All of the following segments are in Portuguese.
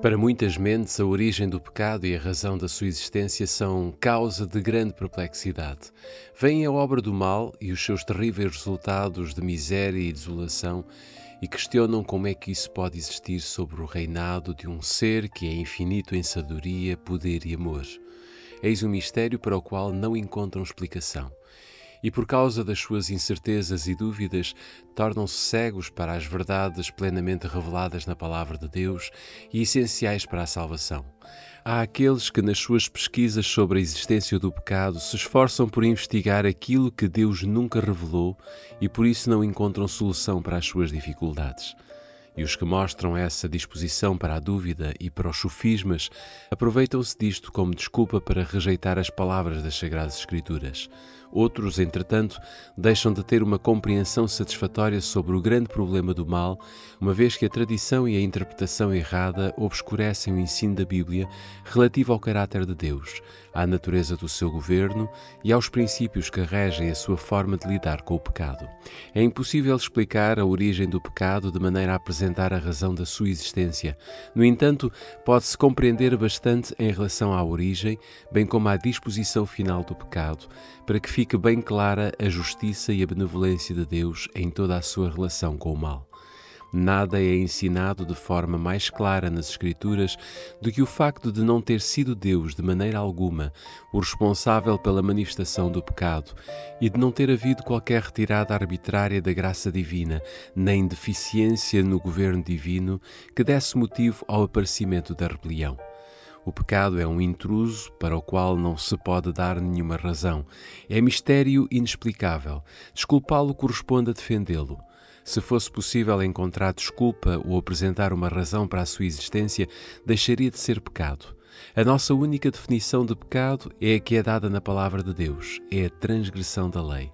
Para muitas mentes, a origem do pecado e a razão da sua existência são causa de grande perplexidade. Vêm a obra do mal e os seus terríveis resultados de miséria e desolação e questionam como é que isso pode existir sobre o reinado de um ser que é infinito em sabedoria, poder e amor. Eis um mistério para o qual não encontram explicação. E por causa das suas incertezas e dúvidas, tornam-se cegos para as verdades plenamente reveladas na Palavra de Deus e essenciais para a salvação. Há aqueles que, nas suas pesquisas sobre a existência do pecado, se esforçam por investigar aquilo que Deus nunca revelou e por isso não encontram solução para as suas dificuldades. E os que mostram essa disposição para a dúvida e para os sofismas aproveitam-se disto como desculpa para rejeitar as palavras das Sagradas Escrituras. Outros, entretanto, deixam de ter uma compreensão satisfatória sobre o grande problema do mal, uma vez que a tradição e a interpretação errada obscurecem o ensino da Bíblia relativo ao caráter de Deus, à natureza do seu governo e aos princípios que regem a sua forma de lidar com o pecado. É impossível explicar a origem do pecado de maneira a apresentar a razão da sua existência. No entanto, pode-se compreender bastante em relação à origem, bem como à disposição final do pecado, para que fique bem clara a justiça e a benevolência de Deus em toda a sua relação com o mal. Nada é ensinado de forma mais clara nas Escrituras do que o facto de não ter sido Deus, de maneira alguma, o responsável pela manifestação do pecado e de não ter havido qualquer retirada arbitrária da graça divina, nem deficiência no governo divino que desse motivo ao aparecimento da rebelião. O pecado é um intruso para o qual não se pode dar nenhuma razão. É mistério inexplicável. Desculpá-lo corresponde a defendê-lo. Se fosse possível encontrar desculpa ou apresentar uma razão para a sua existência, deixaria de ser pecado. A nossa única definição de pecado é a que é dada na Palavra de Deus, é a transgressão da lei.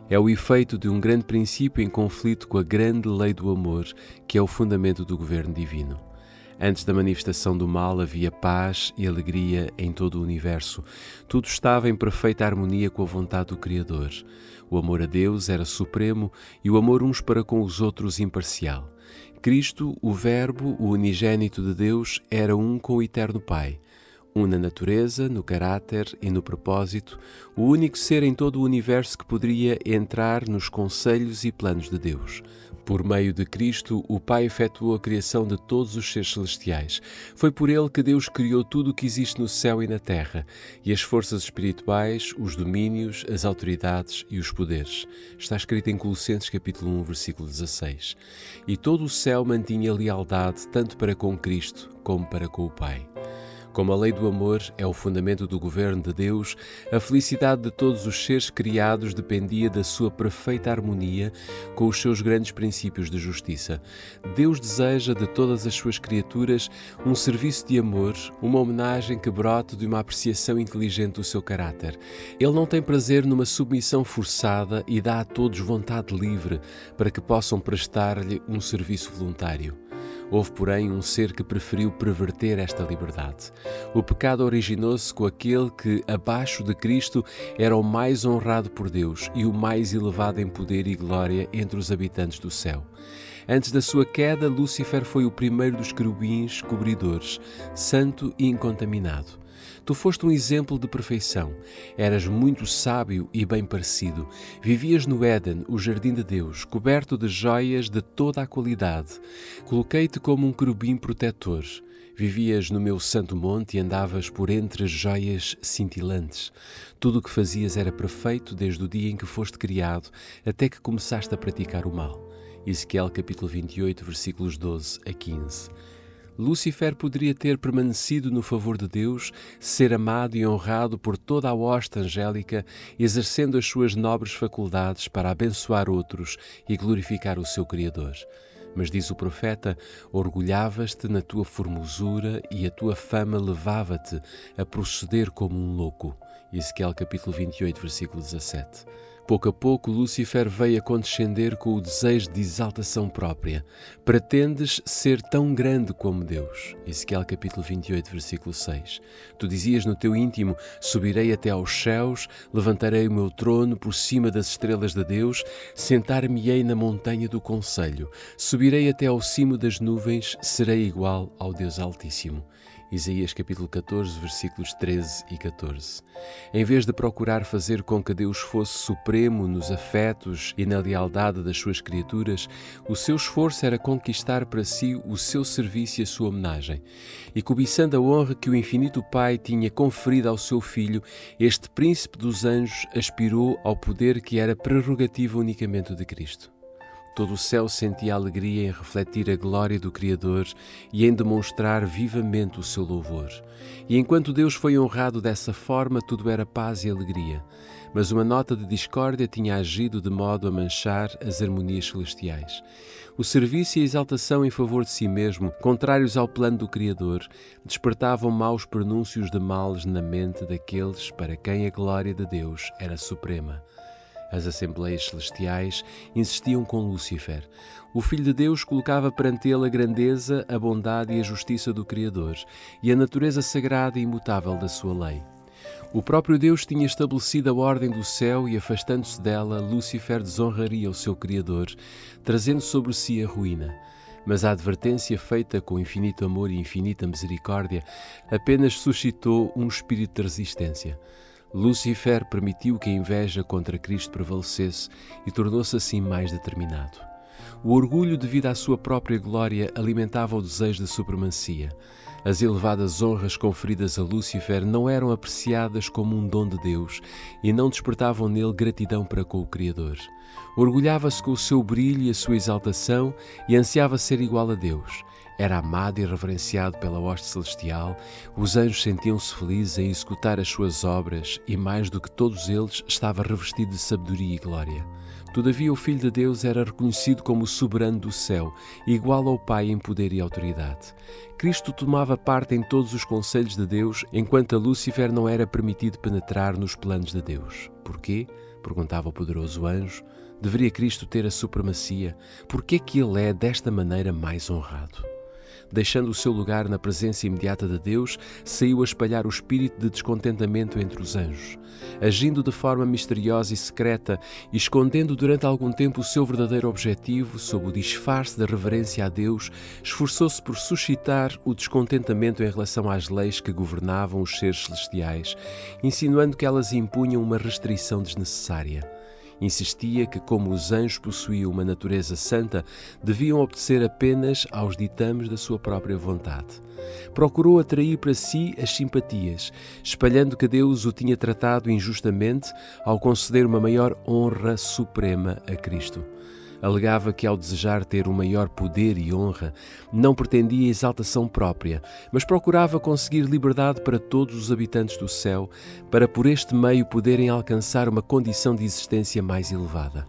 É o efeito de um grande princípio em conflito com a grande lei do amor, que é o fundamento do governo divino. Antes da manifestação do mal havia paz e alegria em todo o universo. Tudo estava em perfeita harmonia com a vontade do Criador. O amor a Deus era supremo e o amor uns para com os outros imparcial. Cristo, o Verbo, o unigênito de Deus, era um com o Eterno Pai. Um na natureza, no caráter e no propósito, o único ser em todo o universo que poderia entrar nos conselhos e planos de Deus. Por meio de Cristo, o Pai efetuou a criação de todos os seres celestiais. Foi por ele que Deus criou tudo o que existe no céu e na terra, e as forças espirituais, os domínios, as autoridades e os poderes. Está escrito em Colossenses capítulo 1, versículo 16. E todo o céu mantinha lealdade tanto para com Cristo como para com o Pai. Como a lei do amor é o fundamento do governo de Deus, a felicidade de todos os seres criados dependia da sua perfeita harmonia com os seus grandes princípios de justiça. Deus deseja de todas as suas criaturas um serviço de amor, uma homenagem que brote de uma apreciação inteligente do seu caráter. Ele não tem prazer numa submissão forçada e dá a todos vontade livre para que possam prestar-lhe um serviço voluntário. Houve, porém, um ser que preferiu perverter esta liberdade. O pecado originou-se com aquele que, abaixo de Cristo, era o mais honrado por Deus e o mais elevado em poder e glória entre os habitantes do céu. Antes da sua queda, Lúcifer foi o primeiro dos querubins cobridores, santo e incontaminado. Tu foste um exemplo de perfeição. Eras muito sábio e bem parecido. Vivias no Éden, o jardim de Deus, coberto de joias de toda a qualidade. Coloquei-te como um querubim protetor. Vivias no meu santo monte e andavas por entre joias cintilantes. Tudo o que fazias era perfeito desde o dia em que foste criado até que começaste a praticar o mal. Ezequiel capítulo 28, versículos 12 a 15. Lúcifer poderia ter permanecido no favor de Deus, ser amado e honrado por toda a hoste angélica, exercendo as suas nobres faculdades para abençoar outros e glorificar o seu Criador. Mas diz o profeta, orgulhavas-te na tua formosura e a tua fama levava-te a proceder como um louco. Ezequiel capítulo 28, versículo 17. Pouco a pouco, Lúcifer veio a condescender com o desejo de exaltação própria. Pretendes ser tão grande como Deus. Ezequiel capítulo 28, versículo 6. Tu dizias no teu íntimo: subirei até aos céus, levantarei o meu trono por cima das estrelas de Deus, sentar-me-ei na montanha do conselho, subirei até ao cimo das nuvens, serei igual ao Deus Altíssimo. Isaías capítulo 14, versículos 13 e 14. Em vez de procurar fazer com que Deus fosse supremo nos afetos e na lealdade das suas criaturas, o seu esforço era conquistar para si o seu serviço e a sua homenagem. E cobiçando a honra que o infinito Pai tinha conferido ao seu Filho, este príncipe dos anjos aspirou ao poder que era prerrogativa unicamente de Cristo. Todo o céu sentia alegria em refletir a glória do Criador e em demonstrar vivamente o seu louvor. E enquanto Deus foi honrado dessa forma, tudo era paz e alegria. Mas uma nota de discórdia tinha agido de modo a manchar as harmonias celestiais. O serviço e a exaltação em favor de si mesmo, contrários ao plano do Criador, despertavam maus pronúncios de males na mente daqueles para quem a glória de Deus era suprema. As Assembleias Celestiais insistiam com Lúcifer. O Filho de Deus colocava perante ele a grandeza, a bondade e a justiça do Criador e a natureza sagrada e imutável da sua lei. O próprio Deus tinha estabelecido a ordem do céu e, afastando-se dela, Lúcifer desonraria o seu Criador, trazendo sobre si a ruína. Mas a advertência feita com infinito amor e infinita misericórdia apenas suscitou um espírito de resistência. Lúcifer permitiu que a inveja contra Cristo prevalecesse e tornou-se assim mais determinado. O orgulho devido à sua própria glória alimentava o desejo de supremacia. As elevadas honras conferidas a Lúcifer não eram apreciadas como um dom de Deus e não despertavam nele gratidão para com o Criador. Orgulhava-se com o seu brilho e a sua exaltação e ansiava ser igual a Deus. Era amado e reverenciado pela hoste celestial, os anjos sentiam-se felizes em executar as suas obras e, mais do que todos eles, estava revestido de sabedoria e glória. Todavia, o Filho de Deus era reconhecido como o soberano do céu, igual ao Pai em poder e autoridade. Cristo tomava parte em todos os conselhos de Deus, enquanto a Lúcifer não era permitido penetrar nos planos de Deus. Porquê? Perguntava o poderoso anjo. Deveria Cristo ter a supremacia? Por que é que ele é, desta maneira, mais honrado? Deixando o seu lugar na presença imediata de Deus, saiu a espalhar o espírito de descontentamento entre os anjos. Agindo de forma misteriosa e secreta e escondendo durante algum tempo o seu verdadeiro objetivo, sob o disfarce da reverência a Deus, esforçou-se por suscitar o descontentamento em relação às leis que governavam os seres celestiais, insinuando que elas impunham uma restrição desnecessária. Insistia que, como os anjos possuíam uma natureza santa, deviam obedecer apenas aos ditames da sua própria vontade. Procurou atrair para si as simpatias, espalhando que Deus o tinha tratado injustamente ao conceder uma maior honra suprema a Cristo. Alegava que, ao desejar ter um maior poder e honra, não pretendia exaltação própria, mas procurava conseguir liberdade para todos os habitantes do céu, para por este meio poderem alcançar uma condição de existência mais elevada.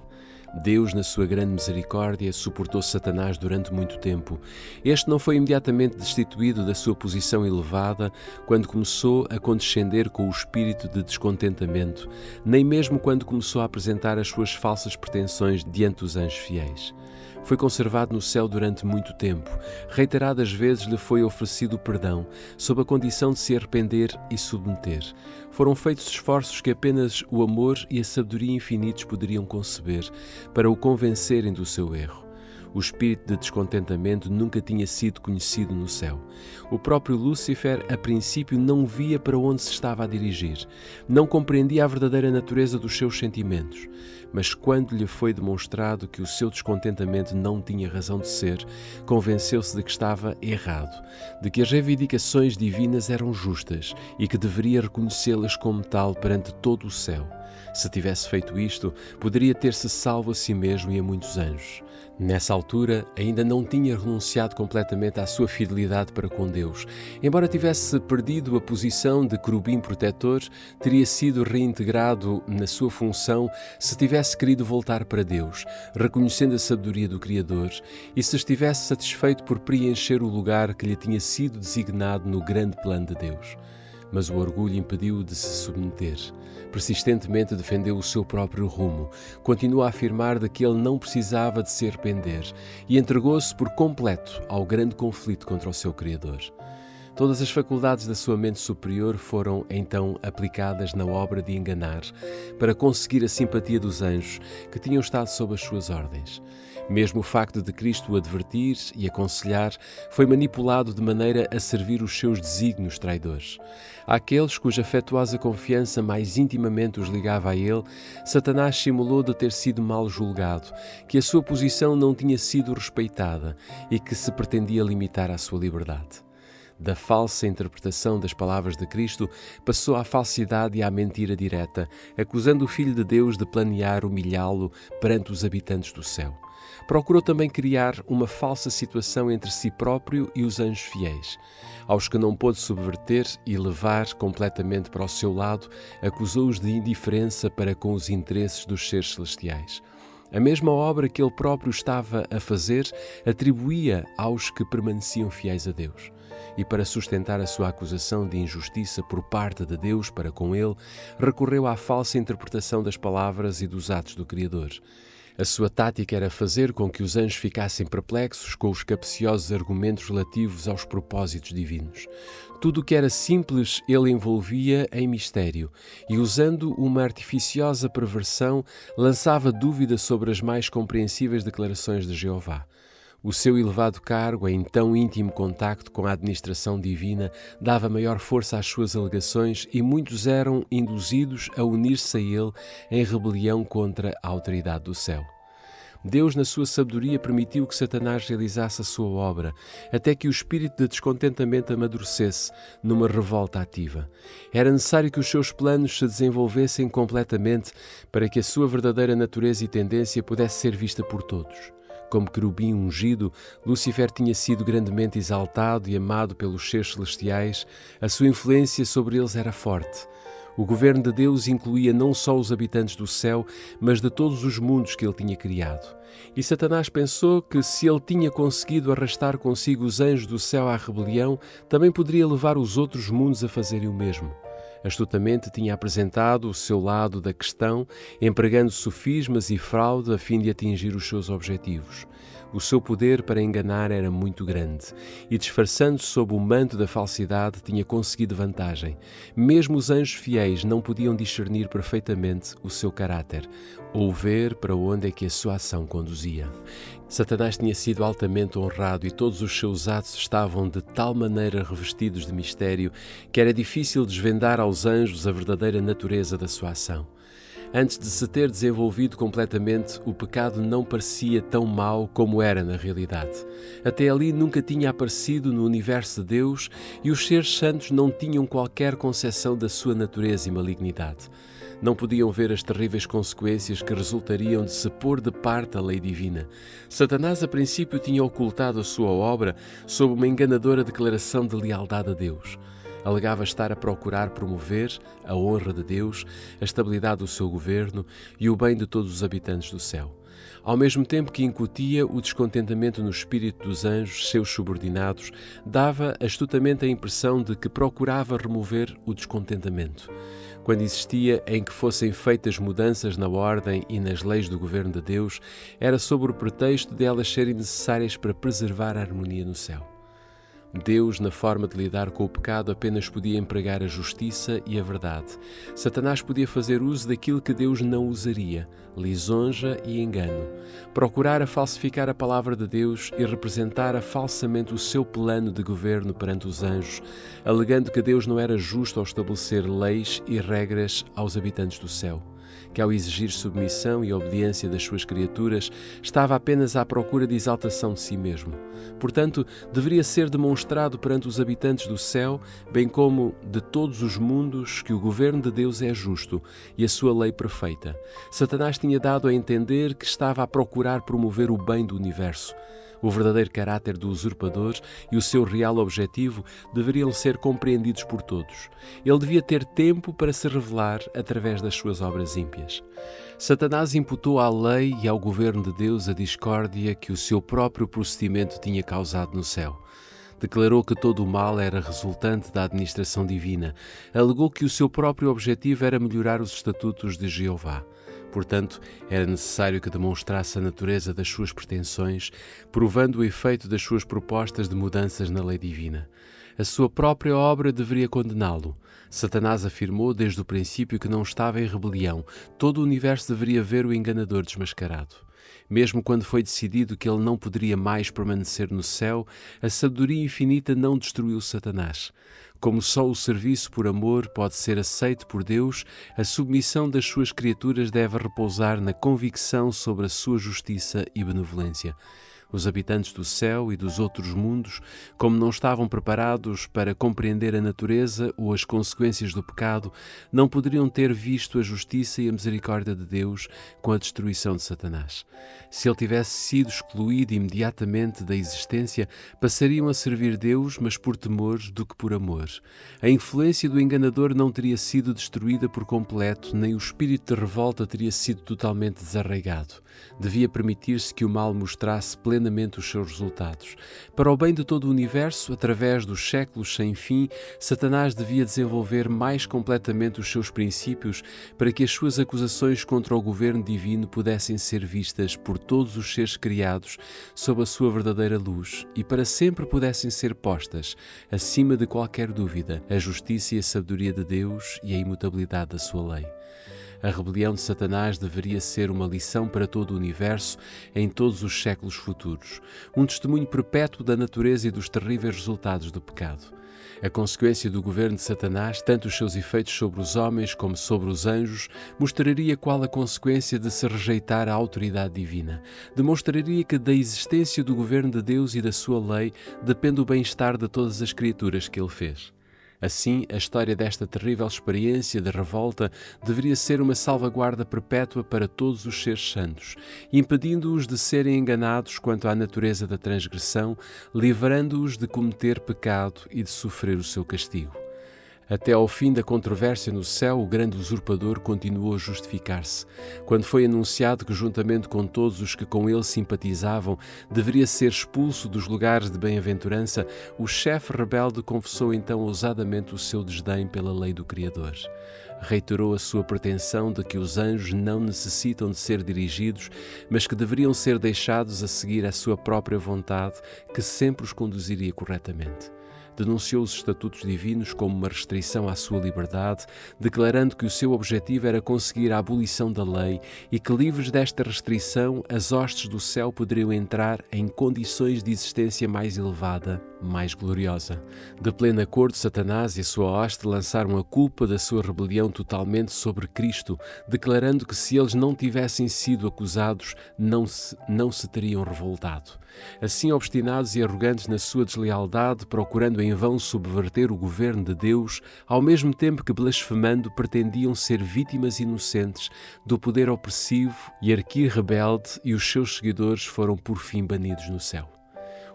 Deus, na sua grande misericórdia, suportou Satanás durante muito tempo. Este não foi imediatamente destituído da sua posição elevada quando começou a condescender com o espírito de descontentamento, nem mesmo quando começou a apresentar as suas falsas pretensões diante dos anjos fiéis. Foi conservado no céu durante muito tempo. Reiteradas vezes lhe foi oferecido perdão, sob a condição de se arrepender e submeter. Foram feitos esforços que apenas o amor e a sabedoria infinitos poderiam conceber, para o convencerem do seu erro. O espírito de descontentamento nunca tinha sido conhecido no céu. O próprio Lúcifer, a princípio, não via para onde se estava a dirigir. Não compreendia a verdadeira natureza dos seus sentimentos. Mas quando lhe foi demonstrado que o seu descontentamento não tinha razão de ser, convenceu-se de que estava errado, de que as reivindicações divinas eram justas e que deveria reconhecê-las como tal perante todo o céu. Se tivesse feito isto, poderia ter-se salvo a si mesmo e a muitos anjos. Nessa altura, ainda não tinha renunciado completamente à sua fidelidade para com Deus. Embora tivesse perdido a posição de querubim protetor, teria sido reintegrado na sua função se tivesse querido voltar para Deus, reconhecendo a sabedoria do Criador, e se estivesse satisfeito por preencher o lugar que lhe tinha sido designado no grande plano de Deus. mas o orgulho impediu-o de se submeter. Persistentemente defendeu o seu próprio rumo, continuou a afirmar de que ele não precisava de se arrepender e entregou-se por completo ao grande conflito contra o seu Criador. Todas as faculdades da sua mente superior foram, então, aplicadas na obra de enganar, para conseguir a simpatia dos anjos que tinham estado sob as suas ordens. Mesmo o facto de Cristo o advertir e aconselhar foi manipulado de maneira a servir os seus desígnios traidores. Àqueles cuja afetuosa confiança mais intimamente os ligava a ele, Satanás simulou de ter sido mal julgado, que a sua posição não tinha sido respeitada e que se pretendia limitar à sua liberdade. Da falsa interpretação das palavras de Cristo, passou à falsidade e à mentira direta, acusando o Filho de Deus de planear humilhá-lo perante os habitantes do céu. Procurou também criar uma falsa situação entre si próprio e os anjos fiéis. Aos que não pôde subverter e levar completamente para o seu lado, acusou-os de indiferença para com os interesses dos seres celestiais. A mesma obra que ele próprio estava a fazer, atribuía aos que permaneciam fiéis a Deus. E para sustentar a sua acusação de injustiça por parte de Deus para com ele, recorreu à falsa interpretação das palavras e dos atos do Criador. A sua tática era fazer com que os anjos ficassem perplexos com os capciosos argumentos relativos aos propósitos divinos. Tudo o que era simples ele envolvia em mistério e, usando uma artificiosa perversão, lançava dúvida sobre as mais compreensíveis declarações de Jeová. O seu elevado cargo, em tão íntimo contacto com a administração divina, dava maior força às suas alegações e muitos eram induzidos a unir-se a ele em rebelião contra a autoridade do céu. Deus, na sua sabedoria, permitiu que Satanás realizasse a sua obra, até que o espírito de descontentamento amadurecesse numa revolta ativa. Era necessário que os seus planos se desenvolvessem completamente para que a sua verdadeira natureza e tendência pudesse ser vista por todos. Como querubim ungido, Lúcifer tinha sido grandemente exaltado e amado pelos seres celestiais, a sua influência sobre eles era forte. O governo de Deus incluía não só os habitantes do céu, mas de todos os mundos que ele tinha criado. E Satanás pensou que, se ele tinha conseguido arrastar consigo os anjos do céu à rebelião, também poderia levar os outros mundos a fazerem o mesmo. Astutamente tinha apresentado o seu lado da questão, empregando sofismas e fraude a fim de atingir os seus objetivos. O seu poder para enganar era muito grande e, disfarçando-se sob o manto da falsidade, tinha conseguido vantagem. Mesmo os anjos fiéis não podiam discernir perfeitamente o seu caráter ou ver para onde é que a sua ação conduzia. Satanás tinha sido altamente honrado e todos os seus atos estavam de tal maneira revestidos de mistério que era difícil desvendar aos anjos a verdadeira natureza da sua ação. Antes de se ter desenvolvido completamente, o pecado não parecia tão mau como era na realidade. Até ali nunca tinha aparecido no universo de Deus e os seres santos não tinham qualquer concepção da sua natureza e malignidade. Não podiam ver as terríveis consequências que resultariam de se pôr de parte a lei divina. Satanás, a princípio, tinha ocultado a sua obra sob uma enganadora declaração de lealdade a Deus. Alegava estar a procurar promover a honra de Deus, a estabilidade do seu governo e o bem de todos os habitantes do céu. Ao mesmo tempo que incutia o descontentamento no espírito dos anjos, seus subordinados, dava astutamente a impressão de que procurava remover o descontentamento. Quando insistia em que fossem feitas mudanças na ordem e nas leis do governo de Deus, era sob o pretexto de elas serem necessárias para preservar a harmonia no céu. Deus, na forma de lidar com o pecado, apenas podia empregar a justiça e a verdade. Satanás podia fazer uso daquilo que Deus não usaria, lisonja e engano. Procurar falsificar a palavra de Deus e representar falsamente o seu plano de governo perante os anjos, alegando que Deus não era justo ao estabelecer leis e regras aos habitantes do céu, que ao exigir submissão e obediência das suas criaturas, estava apenas à procura de exaltação de si mesmo. Portanto, deveria ser demonstrado perante os habitantes do céu, bem como de todos os mundos, que o governo de Deus é justo e a sua lei perfeita. Satanás tinha dado a entender que estava a procurar promover o bem do universo. O verdadeiro caráter do usurpador e o seu real objetivo deveriam ser compreendidos por todos. Ele devia ter tempo para se revelar através das suas obras ímpias. Satanás imputou à lei e ao governo de Deus a discórdia que o seu próprio procedimento tinha causado no céu. Declarou que todo o mal era resultante da administração divina. Alegou que o seu próprio objetivo era melhorar os estatutos de Jeová. Portanto, era necessário que demonstrasse a natureza das suas pretensões, provando o efeito das suas propostas de mudanças na lei divina. A sua própria obra deveria condená-lo. Satanás afirmou desde o princípio que não estava em rebelião. Todo o universo deveria ver o enganador desmascarado. Mesmo quando foi decidido que ele não poderia mais permanecer no céu, a sabedoria infinita não destruiu Satanás. Como só o serviço por amor pode ser aceito por Deus, a submissão das suas criaturas deve repousar na convicção sobre a sua justiça e benevolência. Os habitantes do céu e dos outros mundos, como não estavam preparados para compreender a natureza ou as consequências do pecado, não poderiam ter visto a justiça e a misericórdia de Deus com a destruição de Satanás. Se ele tivesse sido excluído imediatamente da existência, passariam a servir Deus, mas por temor do que por amor. A influência do enganador não teria sido destruída por completo, nem o espírito de revolta teria sido totalmente desarraigado. Devia permitir-se que o mal mostrasse plenamente os seus resultados. Para o bem de todo o universo, através dos séculos sem fim, Satanás devia desenvolver mais completamente os seus princípios para que as suas acusações contra o governo divino pudessem ser vistas por todos os seres criados sob a sua verdadeira luz e para sempre pudessem ser postas, acima de qualquer dúvida, a justiça e a sabedoria de Deus e a imutabilidade da sua lei. A rebelião de Satanás deveria ser uma lição para todo o universo em todos os séculos futuros, um testemunho perpétuo da natureza e dos terríveis resultados do pecado. A consequência do governo de Satanás, tanto os seus efeitos sobre os homens como sobre os anjos, mostraria qual a consequência de se rejeitar a autoridade divina. Demonstraria que da existência do governo de Deus e da sua lei depende o bem-estar de todas as criaturas que ele fez. Assim, a história desta terrível experiência de revolta deveria ser uma salvaguarda perpétua para todos os seres santos, impedindo-os de serem enganados quanto à natureza da transgressão, livrando-os de cometer pecado e de sofrer o seu castigo. Até ao fim da controvérsia no céu, o grande usurpador continuou a justificar-se. Quando foi anunciado que, juntamente com todos os que com ele simpatizavam, deveria ser expulso dos lugares de bem-aventurança, o chefe rebelde confessou então ousadamente o seu desdém pela lei do Criador. Reiterou a sua pretensão de que os anjos não necessitam de ser dirigidos, mas que deveriam ser deixados a seguir a sua própria vontade, que sempre os conduziria corretamente. Denunciou os estatutos divinos como uma restrição à sua liberdade, declarando que o seu objetivo era conseguir a abolição da lei e que, livres desta restrição, as hostes do céu poderiam entrar em condições de existência mais elevada, mais gloriosa. De pleno acordo, Satanás e a sua hoste lançaram a culpa da sua rebelião totalmente sobre Cristo, declarando que se eles não tivessem sido acusados, não se teriam revoltado. Assim, obstinados e arrogantes na sua deslealdade, procurando em vão subverter o governo de Deus, ao mesmo tempo que blasfemando pretendiam ser vítimas inocentes do poder opressivo, Hierarquia rebelde e os seus seguidores foram por fim banidos no céu.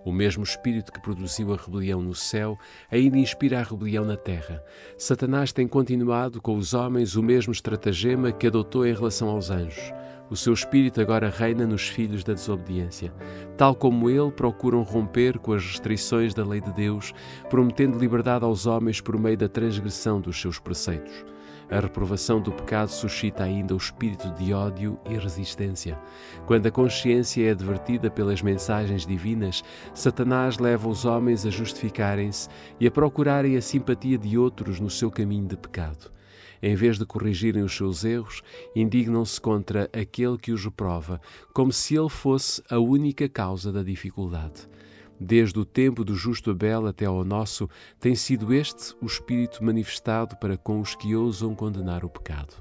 O mesmo espírito que produziu a rebelião no céu ainda inspira a rebelião na terra. Satanás tem continuado com os homens o mesmo estratagema que adotou em relação aos anjos. O seu espírito agora reina nos filhos da desobediência. Tal como ele, procuram romper com as restrições da lei de Deus, prometendo liberdade aos homens por meio da transgressão dos seus preceitos. A reprovação do pecado suscita ainda o espírito de ódio e resistência. Quando a consciência é advertida pelas mensagens divinas, Satanás leva os homens a justificarem-se e a procurarem a simpatia de outros no seu caminho de pecado. Em vez de corrigirem os seus erros, indignam-se contra aquele que os reprova, como se ele fosse a única causa da dificuldade. Desde o tempo do justo Abel até ao nosso, tem sido este o espírito manifestado para com os que ousam condenar o pecado.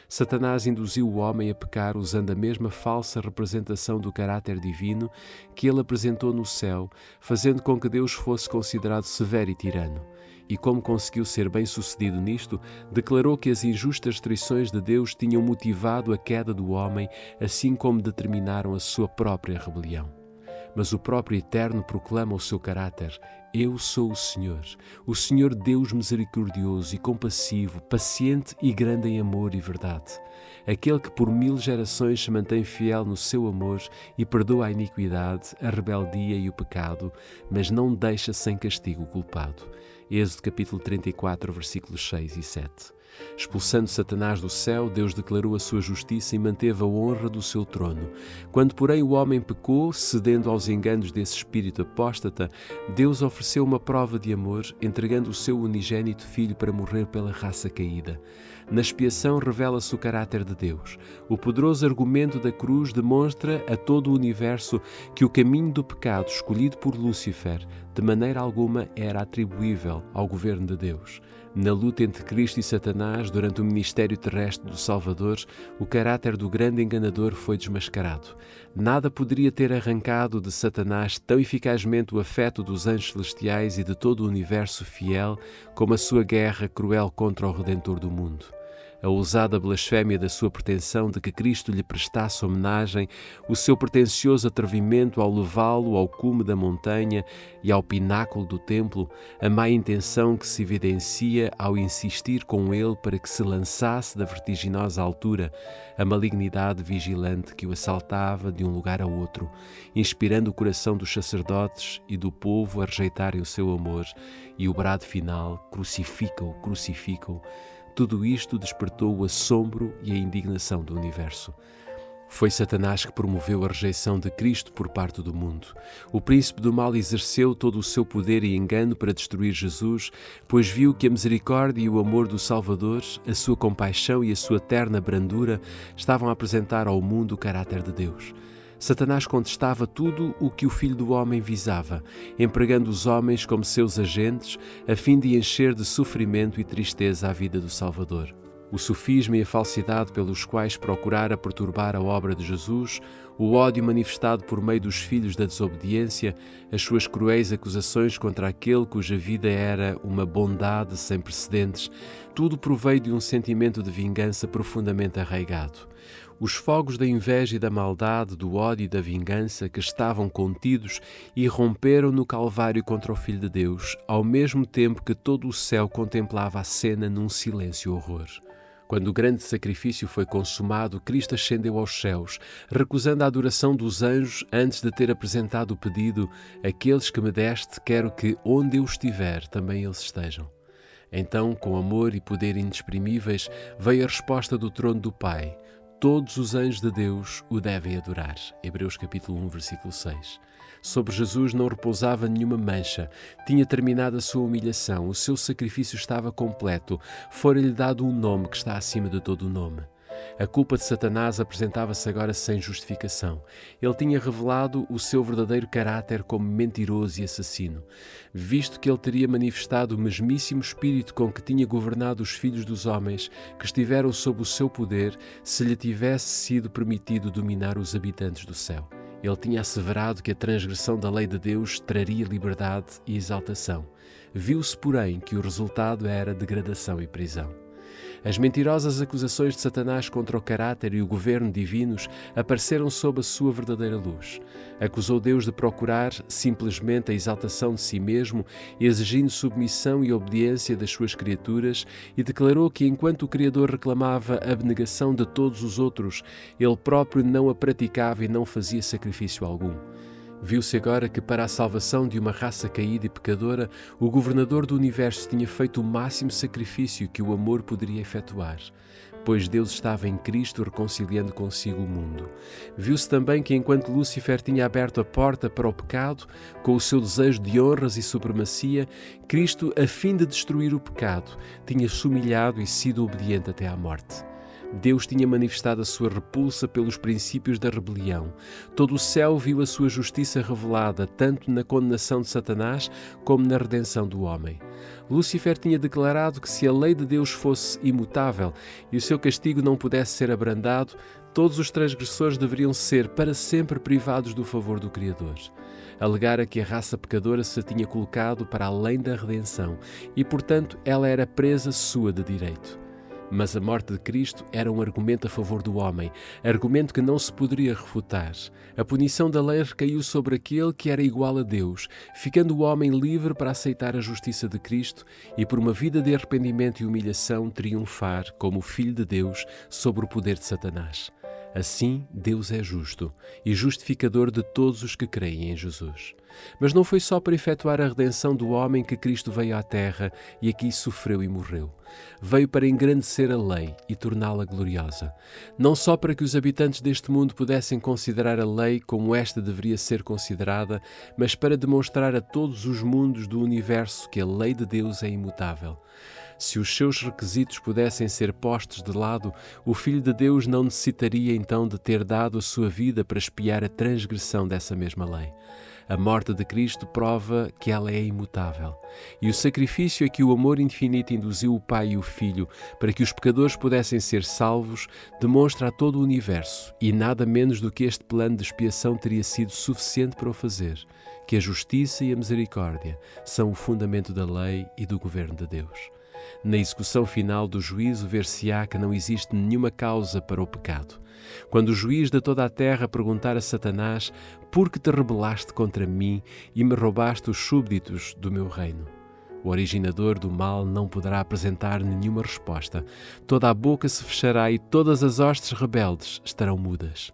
Satanás induziu o homem a pecar usando a mesma falsa representação do caráter divino que ele apresentou no céu, fazendo com que Deus fosse considerado severo e tirano. E como conseguiu ser bem-sucedido nisto, declarou que as injustas restrições de Deus tinham motivado a queda do homem, assim como determinaram a sua própria rebelião. mas o próprio Eterno proclama o seu caráter: Eu sou o Senhor Deus misericordioso e compassivo, paciente e grande em amor e verdade. Aquele que por 1000 gerações se mantém fiel no seu amor e perdoa a iniquidade, a rebeldia e o pecado, mas não deixa sem castigo o culpado. Êxodo capítulo 34, versículos 6 e 7. Expulsando Satanás do céu, Deus declarou a sua justiça e manteve a honra do seu trono. Quando, porém, o homem pecou, cedendo aos enganos desse espírito apóstata, Deus ofereceu uma prova de amor, entregando o seu unigênito Filho para morrer pela raça caída. Na expiação revela-se o caráter de Deus. O poderoso argumento da cruz demonstra a todo o universo que o caminho do pecado escolhido por Lúcifer de maneira alguma era atribuível ao governo de Deus. Na luta entre Cristo e Satanás, durante o ministério terrestre do Salvador, o caráter do grande enganador foi desmascarado. Nada poderia ter arrancado de Satanás tão eficazmente o afeto dos anjos celestiais e de todo o universo fiel como a sua guerra cruel contra o Redentor do mundo. A ousada blasfémia da sua pretensão de que Cristo lhe prestasse homenagem, o seu pretensioso atrevimento ao levá-lo ao cume da montanha e ao pináculo do templo, a má intenção que se evidencia ao insistir com ele para que se lançasse da vertiginosa altura, a malignidade vigilante que o assaltava de um lugar a outro, inspirando o coração dos sacerdotes e do povo a rejeitarem o seu amor, e o brado final: crucifica-o, crucifica-o. Tudo isto despertou o assombro e a indignação do universo. Foi Satanás que promoveu a rejeição de Cristo por parte do mundo. O príncipe do mal exerceu todo o seu poder e engano para destruir Jesus, pois viu que a misericórdia e o amor do Salvador, a sua compaixão e a sua terna brandura estavam a apresentar ao mundo o caráter de Deus. Satanás contestava tudo o que o Filho do Homem visava, empregando os homens como seus agentes, a fim de encher de sofrimento e tristeza a vida do Salvador. O sofisma e a falsidade pelos quais procurara perturbar a obra de Jesus, o ódio manifestado por meio dos filhos da desobediência, as suas cruéis acusações contra aquele cuja vida era uma bondade sem precedentes, tudo proveio de um sentimento de vingança profundamente arraigado. Os fogos da inveja e da maldade, do ódio e da vingança que estavam contidos irromperam no Calvário contra o Filho de Deus, ao mesmo tempo que todo o céu contemplava a cena num silêncio horror. Quando o grande sacrifício foi consumado, Cristo ascendeu aos céus, recusando a adoração dos anjos antes de ter apresentado o pedido: aqueles que me deste, quero que, onde eu estiver, também eles estejam. Então, com amor e poder inexprimíveis, veio a resposta do trono do Pai: todos os anjos de Deus o devem adorar. Hebreus capítulo 1, versículo 6. Sobre Jesus não repousava nenhuma mancha. Tinha terminado a sua humilhação. O seu sacrifício estava completo. Fora-lhe dado um nome que está acima de todo o nome. A culpa de Satanás apresentava-se agora sem justificação. Ele tinha revelado o seu verdadeiro caráter como mentiroso e assassino, visto que ele teria manifestado o mesmíssimo espírito com que tinha governado os filhos dos homens, que estiveram sob o seu poder, se lhe tivesse sido permitido dominar os habitantes do céu. Ele tinha asseverado que a transgressão da lei de Deus traria liberdade e exaltação. Viu-se, porém, que o resultado era degradação e prisão. As mentirosas acusações de Satanás contra o caráter e o governo divinos apareceram sob a sua verdadeira luz. Acusou Deus de procurar simplesmente a exaltação de si mesmo, exigindo submissão e obediência das suas criaturas, e declarou que enquanto o Criador reclamava a abnegação de todos os outros, ele próprio não a praticava e não fazia sacrifício algum. Viu-se agora que, para a salvação de uma raça caída e pecadora, o governador do universo tinha feito o máximo sacrifício que o amor poderia efetuar, pois Deus estava em Cristo reconciliando consigo o mundo. Viu-se também que, enquanto Lúcifer tinha aberto a porta para o pecado, com o seu desejo de honras e supremacia, Cristo, a fim de destruir o pecado, tinha-se humilhado e sido obediente até à morte. Deus tinha manifestado a sua repulsa pelos princípios da rebelião. Todo o céu viu a sua justiça revelada, tanto na condenação de Satanás como na redenção do homem. Lúcifer tinha declarado que se a lei de Deus fosse imutável e o seu castigo não pudesse ser abrandado, todos os transgressores deveriam ser para sempre privados do favor do Criador. Alegara que a raça pecadora se tinha colocado para além da redenção e, portanto, ela era presa sua de direito. Mas a morte de Cristo era um argumento a favor do homem, argumento que não se poderia refutar. A punição da lei recaiu sobre aquele que era igual a Deus, ficando o homem livre para aceitar a justiça de Cristo e, por uma vida de arrependimento e humilhação, triunfar como Filho de Deus sobre o poder de Satanás. Assim, Deus é justo e justificador de todos os que creem em Jesus. Mas não foi só para efetuar a redenção do homem que Cristo veio à terra e aqui sofreu e morreu. Veio para engrandecer a lei e torná-la gloriosa. Não só para que os habitantes deste mundo pudessem considerar a lei como esta deveria ser considerada, mas para demonstrar a todos os mundos do universo que a lei de Deus é imutável. Se os seus requisitos pudessem ser postos de lado, o Filho de Deus não necessitaria então de ter dado a sua vida para expiar a transgressão dessa mesma lei. A morte de Cristo prova que ela é imutável. E o sacrifício a que o amor infinito induziu o Pai e o Filho para que os pecadores pudessem ser salvos demonstra a todo o universo, e nada menos do que este plano de expiação teria sido suficiente para o fazer, que a justiça e a misericórdia são o fundamento da lei e do governo de Deus. Na execução final do juízo ver-se-á que não existe nenhuma causa para o pecado. Quando o juiz de toda a terra perguntar a Satanás: por que te rebelaste contra mim e me roubaste os súbditos do meu reino? O originador do mal não poderá apresentar nenhuma resposta. Toda a boca se fechará e todas as hostes rebeldes estarão mudas.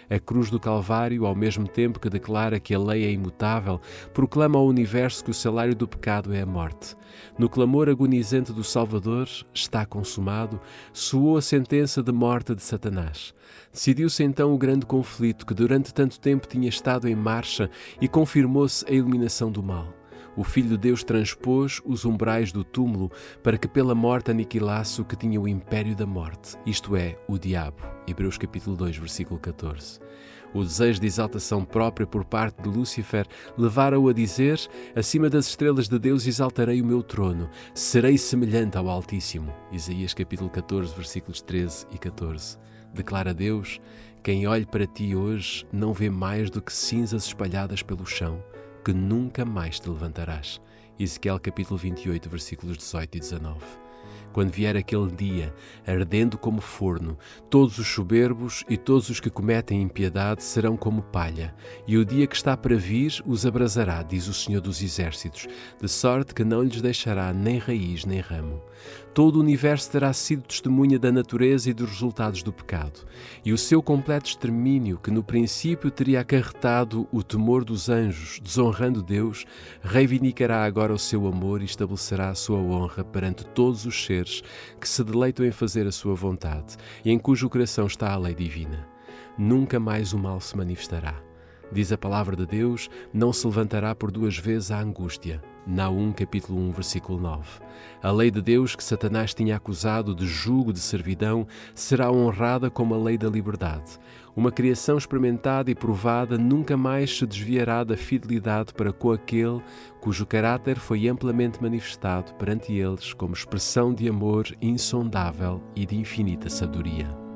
A cruz do Calvário, ao mesmo tempo que declara que a lei é imutável, proclama ao universo que o salário do pecado é a morte. No clamor agonizante do Salvador, está consumado, soou a sentença de morte de Satanás. Decidiu-se então o grande conflito que durante tanto tempo tinha estado em marcha e confirmou-se a eliminação do mal. O Filho de Deus transpôs os umbrais do túmulo para que pela morte aniquilasse o que tinha o império da morte, isto é, o diabo. Hebreus capítulo 2, versículo 14. O desejo de exaltação própria por parte de Lúcifer levara-o a dizer: acima das estrelas de Deus exaltarei o meu trono, serei semelhante ao Altíssimo. Isaías capítulo 14, versículos 13 e 14. Declara Deus: quem olhe para ti hoje não vê mais do que cinzas espalhadas pelo chão, que nunca mais te levantarás. Ezequiel capítulo 28, versículos 18 e 19. Quando vier aquele dia, ardendo como forno, todos os soberbos e todos os que cometem impiedade serão como palha, e o dia que está para vir os abrasará, diz o Senhor dos Exércitos, de sorte que não lhes deixará nem raiz nem ramo. Todo o universo terá sido testemunha da natureza e dos resultados do pecado, e o seu completo extermínio, que no princípio teria acarretado o temor dos anjos, desonrando Deus, reivindicará agora o seu amor e estabelecerá a sua honra perante todos os seres que se deleitam em fazer a sua vontade e em cujo coração está a lei divina. Nunca mais o mal se manifestará. Diz a palavra de Deus: não se levantará por duas vezes a angústia. Naum capítulo 1, versículo 9. A lei de Deus que Satanás tinha acusado de jugo de servidão será honrada como a lei da liberdade. Uma criação experimentada e provada nunca mais se desviará da fidelidade para com aquele cujo caráter foi amplamente manifestado perante eles como expressão de amor insondável e de infinita sabedoria.